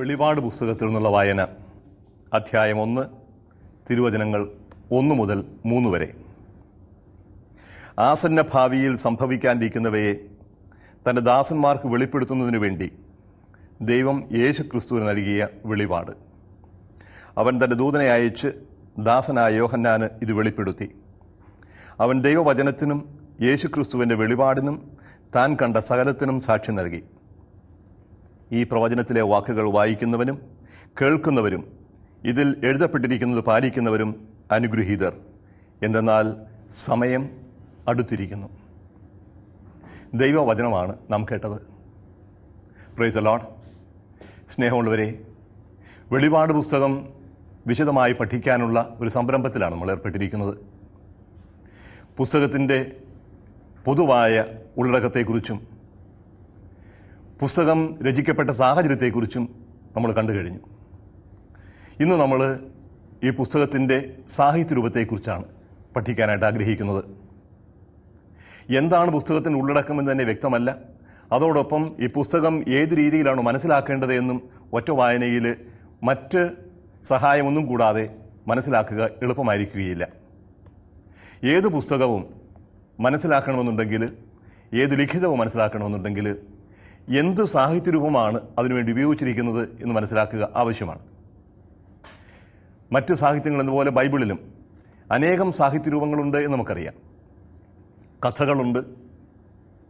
വെളിപാട് പുസ്തകത്തിൽ നിന്നുള്ള വായന, അധ്യായം 1, തിരുവചനങ്ങൾ 1 മുതൽ 3 വരെ. ആസന്ന ഭാവിയിൽ സംഭവിക്കാനിരിക്കുന്നവയെ തൻ്റെ ദാസന്മാർക്ക് വെളിപ്പെടുത്തുന്നതിനു വേണ്ടി ദൈവം യേശുക്രിസ്തുവിന് നൽകിയ വെളിപാട്. അവൻ തൻ്റെ ദൂതനെ അയച്ച് ദാസനായ യോഹന്നാന് ഇത് വെളിപ്പെടുത്തി. അവൻ ദൈവവചനത്തിനും യേശുക്രിസ്തുവിൻ്റെ വെളിപാടിനും താൻ കണ്ട സകലത്തിനും സാക്ഷ്യം നൽകി. ഈ പ്രവചനത്തിലെ വാക്കുകൾ വായിക്കുന്നവനും കേൾക്കുന്നവരും ഇതിൽ എഴുതപ്പെട്ടിരിക്കുന്നത് പാലിക്കുന്നവരും അനുഗ്രഹീതർ. എന്തെന്നാൽ സമയം അടുത്തിരിക്കുന്നു. ദൈവവചനമാണ് നാം കേട്ടത്. Praise the Lord. സ്നേഹമുള്ളവരെ, വെളിപാട് പുസ്തകം വിശദമായി പഠിക്കാനുള്ള ഒരു സംരംഭത്തിലാണ് നമ്മൾ ഏർപ്പെട്ടിരിക്കുന്നത്. പുസ്തകത്തിൻ്റെ പൊതുവായ ഉള്ളടക്കത്തെക്കുറിച്ചും പുസ്തകം രചിക്കപ്പെട്ട സാഹചര്യത്തെക്കുറിച്ചും നമ്മൾ കണ്ടു കഴിഞ്ഞു. ഇന്ന് നമ്മൾ ഈ പുസ്തകത്തിൻ്റെ സാഹിത്യരൂപത്തെക്കുറിച്ചാണ് പഠിക്കാനായിട്ട് ആഗ്രഹിക്കുന്നത്. എന്താണ് പുസ്തകത്തിൻ്റെ ഉള്ളടക്കമെന്ന് തന്നെ വ്യക്തമല്ല. അതോടൊപ്പം ഈ പുസ്തകം ഏത് രീതിയിലാണ് മനസ്സിലാക്കേണ്ടത് എന്നും ഒറ്റ വായനയിൽ മറ്റ് സഹായമൊന്നും കൂടാതെ മനസ്സിലാക്കുക എളുപ്പമായിരിക്കുകയില്ല. ഏത് പുസ്തകവും മനസ്സിലാക്കണമെന്നുണ്ടെങ്കിൽ, ഏത് ലിഖിതവും മനസ്സിലാക്കണമെന്നുണ്ടെങ്കിൽ എന്ത് സാഹിത്യരൂപമാണ് അതിനുവേണ്ടി ഉപയോഗിച്ചിരിക്കുന്നത് എന്ന് മനസ്സിലാക്കുക ആവശ്യമാണ്. മറ്റ് സാഹിത്യങ്ങൾ എന്നതുപോലെ ബൈബിളിലും അനേകം സാഹിത്യരൂപങ്ങളുണ്ട് എന്ന് നമുക്കറിയാം. കഥകളുണ്ട്,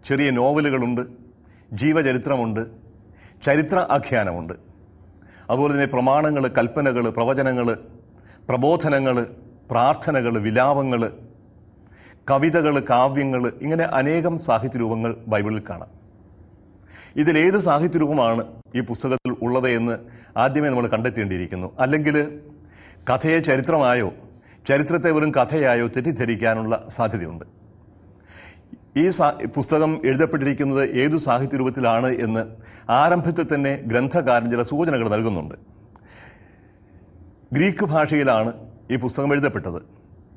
ചെറിയ നോവലുകളുണ്ട്, ജീവചരിത്രമുണ്ട്, ചരിത്ര ആഖ്യാനമുണ്ട്. അതുപോലെ തന്നെ പ്രമാണങ്ങൾ, കൽപ്പനകൾ, പ്രവചനങ്ങൾ, പ്രബോധനങ്ങൾ, പ്രാർത്ഥനകൾ, വിലാപങ്ങൾ, കവിതകൾ, കാവ്യങ്ങൾ, ഇങ്ങനെ അനേകം സാഹിത്യരൂപങ്ങൾ ബൈബിളിൽ കാണാം. ഇതിലേത് സാഹിത്യരൂപമാണ് ഈ പുസ്തകത്തിൽ ഉള്ളത് എന്ന് ആദ്യമേ നമ്മൾ കണ്ടെത്തേണ്ടിയിരിക്കുന്നു. അല്ലെങ്കിൽ കഥയെ ചരിത്രമായോ ചരിത്രത്തെ വെറും കഥയായോ തെറ്റിദ്ധരിക്കാനുള്ള സാധ്യതയുണ്ട്. ഈ പുസ്തകം എഴുതപ്പെട്ടിരിക്കുന്നത് ഏതു സാഹിത്യരൂപത്തിലാണ് എന്ന് ആരംഭത്തിൽ തന്നെ ഗ്രന്ഥകാരൻ ചില സൂചനകൾ നൽകുന്നുണ്ട്. ഗ്രീക്ക് ഭാഷയിലാണ് ഈ പുസ്തകം എഴുതപ്പെട്ടത്.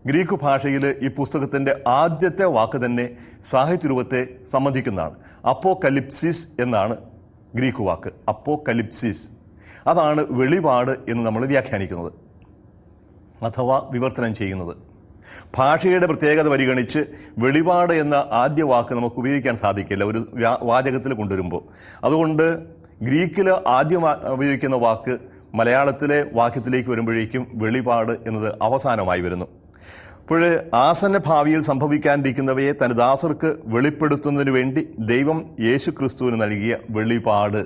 ഗ്രീക്ക് ഭാഷയിൽ ഈ പുസ്തകത്തിൻ്റെ ആദ്യത്തെ വാക്ക് തന്നെ സാഹിത്യരൂപത്തെ സംബന്ധിക്കുന്നതാണ്. അപ്പോകലിപ്സിസ് എന്നാണ് ഗ്രീക്ക് വാക്ക്. അപ്പോകലിപ്സിസ്, അതാണ് വെളിപാട് എന്ന് നമ്മൾ വ്യാഖ്യാനിക്കുന്നത് അഥവാ വിവർത്തനം ചെയ്യുന്നത്. ഭാഷയുടെ പ്രത്യേകത പരിഗണിച്ച് വെളിപാട് എന്ന ആദ്യ വാക്ക് നമുക്ക് ഉപയോഗിക്കാൻ സാധിക്കില്ല ഒരു വാചകത്തിൽ കൊണ്ടുവരുമ്പോൾ. അതുകൊണ്ട് ഗ്രീക്കിൽ ആദ്യം ഉപയോഗിക്കുന്ന വാക്ക് മലയാളത്തിലെ വാക്യത്തിലേക്ക് വരുമ്പോഴേക്കും വെളിപാട് എന്നത് അവസാനമായി വരുന്നു. അപ്പോൾ ആസന്ന ഭാവിയിൽ സംഭവിക്കാനിരിക്കുന്നവയെ തൻ്റെ ദാസർക്ക് വെളിപ്പെടുത്തുന്നതിന് വേണ്ടി ദൈവം യേശുക്രിസ്തുവിന് നൽകിയ വെളിപാട്,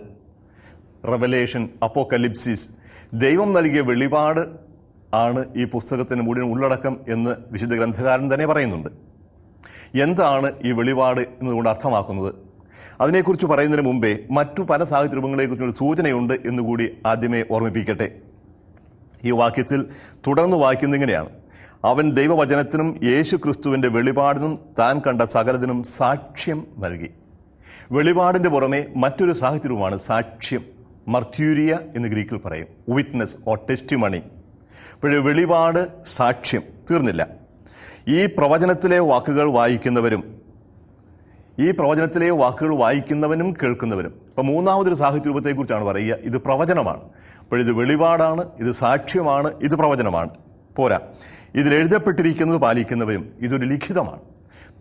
റെവലേഷൻ, അപ്പോകലിപ്സിസ്, ദൈവം നൽകിയ വെളിപാട് ആണ് ഈ പുസ്തകത്തിന് മുഴുവൻ ഉള്ളടക്കം എന്ന് വിശുദ്ധ ഗ്രന്ഥകാരൻ തന്നെ പറയുന്നുണ്ട്. എന്താണ് ഈ വെളിപാട് എന്നതുകൊണ്ട് അർത്ഥമാക്കുന്നത്? അതിനെക്കുറിച്ച് പറയുന്നതിന് മുമ്പേ മറ്റു പല സാഹിത്യരൂപങ്ങളെക്കുറിച്ചൊരു സൂചനയുണ്ട് എന്നുകൂടി ആദ്യമേ ഓർമ്മിപ്പിക്കട്ടെ. ഈ വാക്യത്തിൽ തുടർന്ന് വായിക്കുന്നത് ഇങ്ങനെയാണ്: അവൻ ദൈവവചനത്തിനും യേശുക്രിസ്തുവിൻ്റെ വെളിപാടിനും താൻ കണ്ട സകലതിനും സാക്ഷ്യം നൽകി. വെളിപാടിൻ്റെ പുറമെ മറ്റൊരു സാഹിത്യരൂപമാണ് സാക്ഷ്യം. മർത്യൂരിയ എന്ന് ഗ്രീക്കിൽ പറയും, വിറ്റ്നസ് ഓർ ടെസ്റ്റിമണി. അപ്പോൾ വെളിപാട്, സാക്ഷ്യം തീർന്നില്ല. ഈ പ്രവചനത്തിലെ വാക്കുകൾ വായിക്കുന്നവനും കേൾക്കുന്നവരും. ഇപ്പോൾ മൂന്നാമതൊരു സാഹിത്യരൂപത്തെക്കുറിച്ചാണ് പറയുക. ഇത് പ്രവചനമാണ്. അപ്പോഴിത് വെളിപാടാണ്, ഇത് സാക്ഷ്യമാണ്, ഇത് പ്രവചനമാണ്. പോരാ, ഇതിൽ എഴുതപ്പെട്ടിരിക്കുന്നത് പാലിക്കുന്നവരും. ഇതൊരു ലിഖിതമാണ്.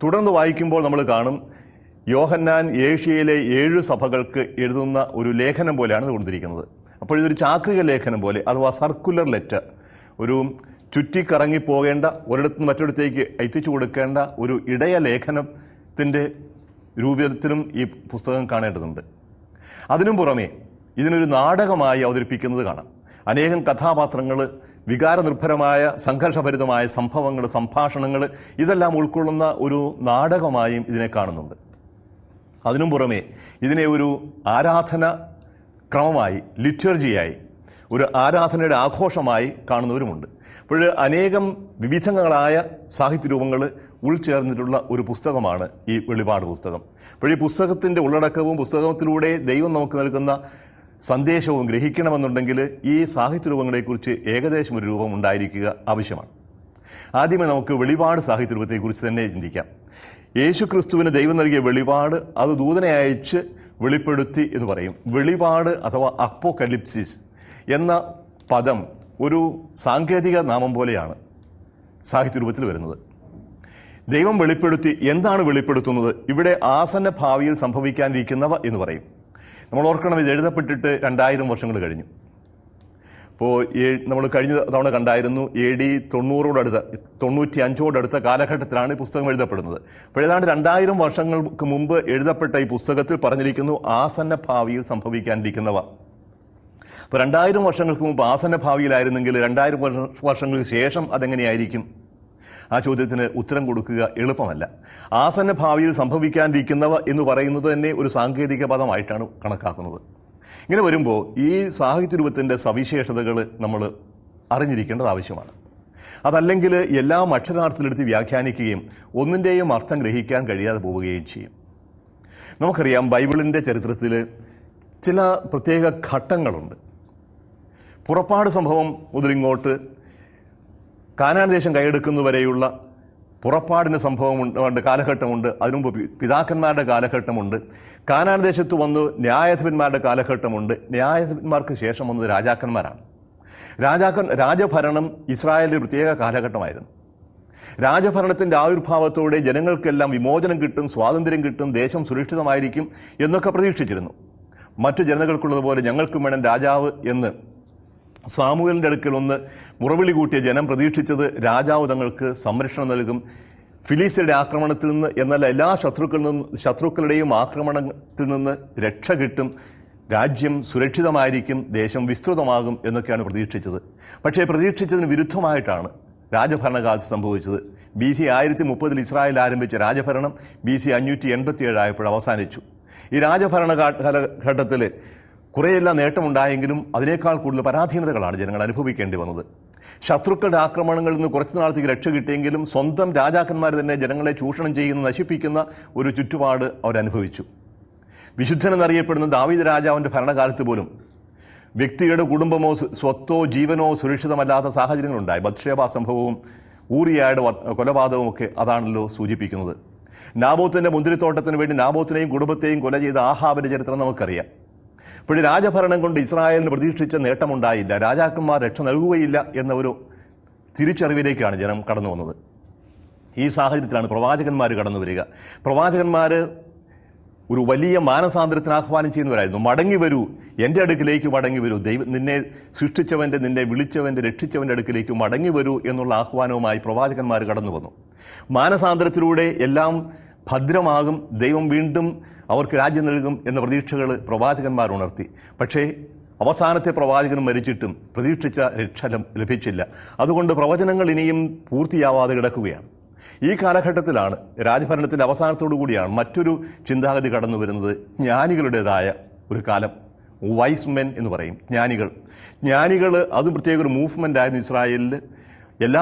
തുടർന്ന് വായിക്കുമ്പോൾ നമ്മൾ കാണും, യോഹന്നാൻ ഏഷ്യയിലെ 7 സഭകൾക്ക് എഴുതുന്ന ഒരു ലേഖനം പോലെയാണ് കൊടുത്തിരിക്കുന്നത്. അപ്പോൾ ഇതൊരു ചാക്രിക ലേഖനം പോലെ, അഥവാ സർക്കുലർ ലെറ്റർ, ഒരു ചുറ്റിക്കറങ്ങി പോകേണ്ട, ഒരിടത്ത് നിന്ന് മറ്റൊരിടത്തേക്ക് എത്തിച്ചു കൊടുക്കേണ്ട ഒരു ഇടയ ലേഖനത്തിൻ്റെ രൂപത്തിലും ഈ പുസ്തകം കാണേണ്ടതുണ്ട്. അതിനും പുറമെ ഇതിനൊരു നാടകമായി അവതരിപ്പിക്കുന്നത് കാണാം. അനേകം കഥാപാത്രങ്ങൾ, വികാരനിർഭരമായ സംഘർഷഭരിതമായ സംഭവങ്ങൾ, സംഭാഷണങ്ങൾ, ഇതെല്ലാം ഉൾക്കൊള്ളുന്ന ഒരു നാടകമായും ഇതിനെ കാണുന്നുണ്ട്. അതിനും പുറമെ ഇതിനെ ഒരു ആരാധന ക്രമമായി, ലിറ്റർജിയായി, ഒരു ആരാധനയുടെ ആഘോഷമായി കാണുന്നവരുമുണ്ട്. അപ്പോൾ അനേകം വിവിധങ്ങളായ സാഹിത്യരൂപങ്ങൾ ഉൾച്ചേർന്നിട്ടുള്ള ഒരു പുസ്തകമാണ് ഈ വെളിപാട് പുസ്തകം. അപ്പോൾ ഈ പുസ്തകത്തിൻ്റെ ഉള്ളടക്കവും പുസ്തകത്തിലൂടെ ദൈവം നമുക്ക് നൽകുന്ന സന്ദേശവും ഗ്രഹിക്കണമെന്നുണ്ടെങ്കിൽ ഈ സാഹിത്യരൂപങ്ങളെക്കുറിച്ച് ഏകദേശം ഒരു രൂപം ഉണ്ടായിരിക്കുക ആവശ്യമാണ്. ആദ്യമേ നമുക്ക് വെളിപാട് സാഹിത്യരൂപത്തെക്കുറിച്ച് തന്നെ ചിന്തിക്കാം. യേശുക്രിസ്തുവിന് ദൈവം നൽകിയ വെളിപാട്, അത് ദൂതനെ അയച്ച് വെളിപ്പെടുത്തി എന്ന് പറയും. വെളിപാട് അഥവാ അപ്പോകലിപ്സിസ് എന്ന പദം ഒരു സാങ്കേതിക നാമം പോലെയാണ് സാഹിത്യരൂപത്തിൽ വരുന്നത്. ദൈവം വെളിപ്പെടുത്തി. എന്താണ് വെളിപ്പെടുത്തുന്നത്? ഇവിടെ ആസന്ന ഭാവിയിൽ സംഭവിക്കാനിരിക്കുന്നവ എന്ന് പറയും. നമ്മൾ ഓർക്കണം, ഇത് എഴുതപ്പെട്ടിട്ട് 2000 വർഷങ്ങൾ കഴിഞ്ഞു. ഇപ്പോൾ നമ്മൾ കഴിഞ്ഞ തവണ കണ്ടായിരുന്നു AD 95 കാലഘട്ടത്തിലാണ് ഈ പുസ്തകം എഴുതപ്പെടുന്നത്. അപ്പോൾ ഏതാണ്ട് 2000 വർഷങ്ങൾക്ക് മുമ്പ് എഴുതപ്പെട്ട ഈ പുസ്തകത്തിൽ പറഞ്ഞിരിക്കുന്നു ആസന്ന ഭാവിയിൽ സംഭവിക്കാനിരിക്കുന്നവ. അപ്പോൾ 2000 വർഷങ്ങൾക്ക് മുമ്പ് ആസന്ന ഭാവിയിലായിരുന്നെങ്കിൽ 2000 വർഷങ്ങൾക്ക് ശേഷം അതെങ്ങനെയായിരിക്കും? ആ ചോദ്യത്തിന് ഉത്തരം കൊടുക്കുക എളുപ്പമല്ല. ആസന്ന ഭാവിയിൽ സംഭവിക്കാനിരിക്കുന്നവ എന്ന് പറയുന്നത് തന്നെ ഒരു സാങ്കേതിക പദമായിട്ടാണ് കണക്കാക്കുന്നത്. ഇങ്ങനെ വരുമ്പോൾ ഈ സാഹിത്യരൂപത്തിൻ്റെ സവിശേഷതകൾ നമ്മൾ അറിഞ്ഞിരിക്കേണ്ടത് ആവശ്യമാണ്. അതല്ലെങ്കിൽ എല്ലാം അക്ഷരാർത്ഥത്തിലെടുത്ത് വ്യാഖ്യാനിക്കുകയും ഒന്നിൻ്റെയും അർത്ഥം ഗ്രഹിക്കാൻ കഴിയാതെ പോവുകയും ചെയ്യും. നമുക്കറിയാം, ബൈബിളിൻ്റെ ചരിത്രത്തിൽ ചില പ്രത്യേക ഘട്ടങ്ങളുണ്ട്. പുറപ്പാട് സംഭവം മുതലിങ്ങോട്ട് കാനാൻ ദേശം കൈയെടുക്കുന്നവരെയുള്ള പുറപ്പാടിന് സംഭവമുണ്ട്, കാലഘട്ടമുണ്ട്. അതിനുമുമ്പ് പിതാക്കന്മാരുടെ കാലഘട്ടമുണ്ട്. കാനാൻ ദേശത്ത് വന്ന് ന്യായാധിപന്മാരുടെ കാലഘട്ടമുണ്ട്. ന്യായാധിപന്മാർക്ക് ശേഷം വന്നത് രാജാക്കന്മാരാണ്. രാജഭരണം ഇസ്രായേലിൻ്റെ പ്രത്യേക കാലഘട്ടമായിരുന്നു. രാജഭരണത്തിൻ്റെ ആവിർഭാവത്തോടെ ജനങ്ങൾക്കെല്ലാം വിമോചനം കിട്ടും, സ്വാതന്ത്ര്യം കിട്ടും, ദേശം സുരക്ഷിതമായിരിക്കും എന്നൊക്കെ പ്രതീക്ഷിച്ചിരുന്നു. മറ്റു ജനതകൾക്കുള്ളതുപോലെ ഞങ്ങൾക്കും വേണം രാജാവ് എന്ന് സാമുവേലിൻ്റെ അടുക്കൽ ഒന്ന് മുറവിളി കൂട്ടിയ ജനം പ്രതീക്ഷിച്ചത് രാജാവ് തങ്ങൾക്ക് സംരക്ഷണം നൽകും, ഫിലിസ്ത്യരുടെ ആക്രമണത്തിൽ നിന്ന് എന്നല്ല എല്ലാ ശത്രുക്കളുടെയും ആക്രമണത്തിൽ നിന്ന് രക്ഷ കിട്ടും, രാജ്യം സുരക്ഷിതമായിരിക്കും, ദേശം വിസ്തൃതമാകും എന്നൊക്കെയാണ് പ്രതീക്ഷിച്ചത്. പക്ഷേ പ്രതീക്ഷിച്ചതിന് വിരുദ്ധമായിട്ടാണ് രാജഭരണകാലത്ത് സംഭവിച്ചത്. BC 1030 ഇസ്രായേൽ ആരംഭിച്ച രാജഭരണം BC 587 ആയപ്പോൾ അവസാനിച്ചു. ഈ രാജഭരണ കാലഘട്ടത്തിൽ കുറേയെല്ലാം നേട്ടമുണ്ടായെങ്കിലും അതിനേക്കാൾ കൂടുതൽ പരാധീനതകളാണ് ജനങ്ങൾ അനുഭവിക്കേണ്ടി വന്നത്. ശത്രുക്കളുടെ ആക്രമണങ്ങളിൽ നിന്ന് കുറച്ചു നാളത്തേക്ക് രക്ഷ കിട്ടിയെങ്കിലും സ്വന്തം രാജാക്കന്മാർ തന്നെ ജനങ്ങളെ ചൂഷണം ചെയ്യുന്ന, നശിപ്പിക്കുന്ന ഒരു ചുറ്റുപാട് അവരനുഭവിച്ചു. വിശുദ്ധനെന്നറിയപ്പെടുന്ന ദാവീദ് രാജാവിൻ്റെ ഭരണകാലത്ത് പോലും വ്യക്തിയുടെ കുടുംബമോ സ്വത്തോ ജീവനോ സുരക്ഷിതമല്ലാത്ത സാഹചര്യങ്ങളുണ്ടായി. ബത്ശേബ സംഭവവും ഊറിയയുടെ കൊലപാതകവും ഒക്കെ അതാണല്ലോ സൂചിപ്പിക്കുന്നത്. നാബോത്തിൻ്റെ മുന്തിരിത്തോട്ടത്തിന് വേണ്ടി നാബോത്തിനെയും കുടുംബത്തെയും കൊല ചെയ്ത ആഹാബിൻ്റെ ചരിത്രം നമുക്കറിയാം. ഇപ്പോൾ രാജഭരണം കൊണ്ട് ഇസ്രായേലിന് പ്രതീക്ഷിച്ച നേട്ടമുണ്ടായില്ല, രാജാക്കന്മാർ രക്ഷ നൽകുകയില്ല എന്ന ഒരു തിരിച്ചറിവിലേക്കാണ് ജനം കടന്നു വന്നത്. ഈ സാഹചര്യത്തിലാണ് പ്രവാചകന്മാർ കടന്നു വരിക. പ്രവാചകന്മാർ ഒരു വലിയ മാനസാന്തരത്തിന് ആഹ്വാനം ചെയ്യുന്നവരായിരുന്നു. മടങ്ങി വരൂ, എൻ്റെ അടുക്കിലേക്ക് മടങ്ങി വരൂ, നിന്നെ സൃഷ്ടിച്ചവൻ്റെ, നിന്നെ വിളിച്ചവൻ്റെ, രക്ഷിച്ചവൻ്റെ അടുക്കിലേക്ക് മടങ്ങി വരൂ എന്നുള്ള ആഹ്വാനവുമായി പ്രവാചകന്മാർ കടന്നു വന്നു. മാനസാന്തരത്തിലൂടെ എല്ലാം ഭദ്രമാകും, ദൈവം വീണ്ടും അവർക്ക് രാജ്യം നൽകും എന്ന പ്രതീക്ഷകൾ പ്രവാചകന്മാർ ഉണർത്തി. പക്ഷേ അവസാനത്തെ പ്രവാചകൻ മരിച്ചിട്ടും പ്രതീക്ഷിച്ച രക്ഷ ലഭിച്ചില്ല. അതുകൊണ്ട് പ്രവചനങ്ങൾ ഇനിയും പൂർത്തിയാവാതെ കിടക്കുകയാണ്. ഈ കാലഘട്ടത്തിലാണ്, രാജഭരണത്തിൻ്റെ അവസാനത്തോടു കൂടിയാണ് മറ്റൊരു ചിന്താഗതി കടന്നു വരുന്നത്. ജ്ഞാനികളുടേതായ ഒരു കാലം, വൈസ് മെൻ എന്ന് പറയും. ജ്ഞാനികൾ അത് പ്രത്യേക ഒരു മൂവ്മെൻ്റ് ആയിരുന്നു ഇസ്രായേലിൽ. എല്ലാ